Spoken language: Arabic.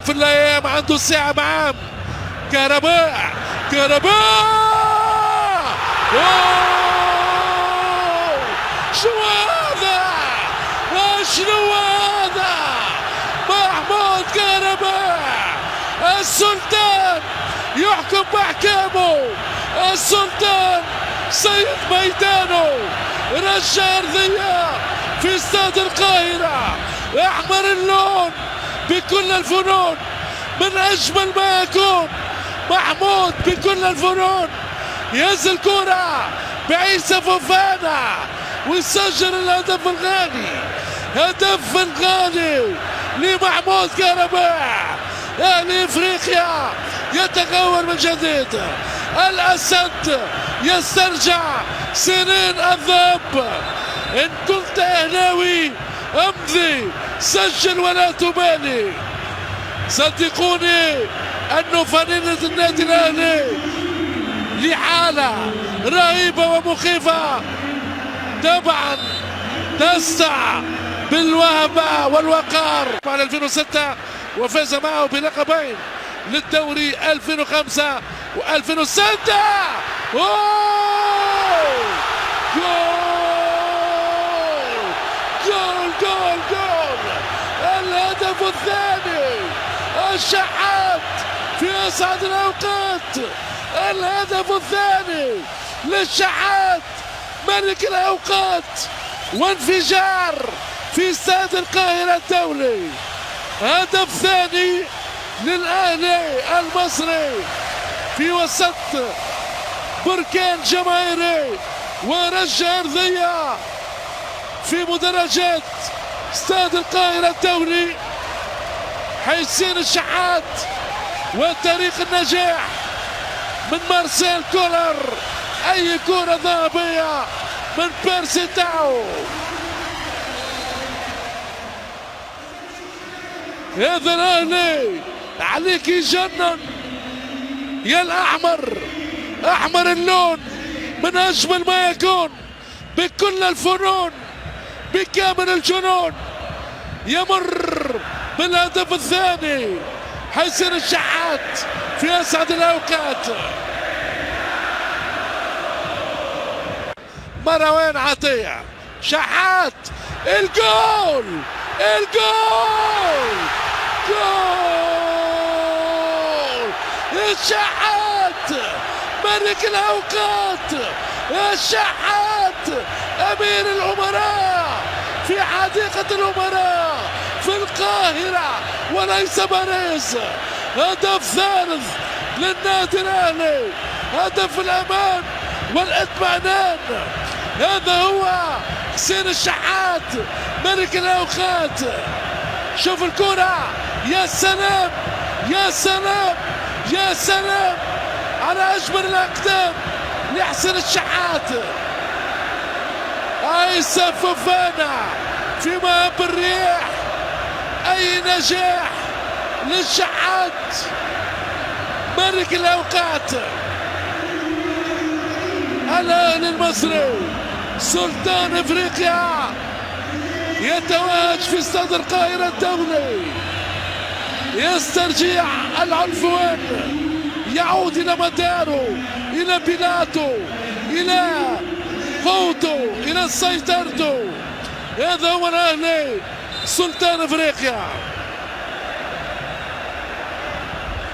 في الايام عنده الساعة معاه كهرباء شو هذا؟ شنو هذا؟ محمود كهرباء السلطان يحكم بأحكامه، السلطان سيد ميدانه، رجع أرضية في استاد القاهرة، أحمر اللون بكل الفنون، من أجمل ما يكون محمود بكل الفنون، ينزل كرة بعيسى فوفانا ويسجل الهدف الغالي، هدف الغالي لمحمود كهرباء. أهلي إفريقيا يتغول من جديد، الأسد يسترجع سنين الذهب. إن كنت أهلاوي أمضي، سجل ولا تبالي. صدقوني أنه فانيلة النادي الأهلي لحالة رهيبة ومخيفة، طبعا تسطع بالوهبة والوقار. على 2006 وفاز معه بلقبين للدوري 2005 و2006. جول جول جول جول الهدف الثاني، الشحات في أسعد الأوقات، الهدف الثاني للشحات ملك الأوقات، وانفجار في استاد القاهرة الدولي. هدف ثاني للأهلي المصري في وسط بركان جماهيري، ورجع أرضية في مدرجات استاد القاهرة الدولي. حسين الشحات وتاريخ النجاح من مارسيل كولر، أي كرة ذهبية من بيرسي تاو. هذا الأهلي عليك يجنن يا الأحمر، أحمر اللون، من أجمل ما يكون بكل الفنون، بكامل الجنون. يمر بالهدف الثاني حسين الشحات في أسعد الأوقات. مروان عطية، شحات، الجول الجول جول الشحات ملك الأوقات، الشحات أمير الأمراء في حديقة الأمراء في القاهرة وليس باريس. هدف ثالث للنادي الأهلي، هدف الأمان والاطمئنان. هذا هو حسين الشحات ملك الأوقات. شوف الكرة، يا سلام يا سلام يا سلام على أجمل الأقدام لحسين الشحات. عيسى فوفانا في مهب الرياح، أي نجاح للشحات ملك الأوقات. الأهلي المصري سلطان إفريقيا يتوهج في استاد القاهرة الدولي، يسترجع العنفوان، يعود إلى مداره، إلى بلاده، إلى قوته، إلى سيطرته. هذا هو الأهلي سلطان إفريقيا.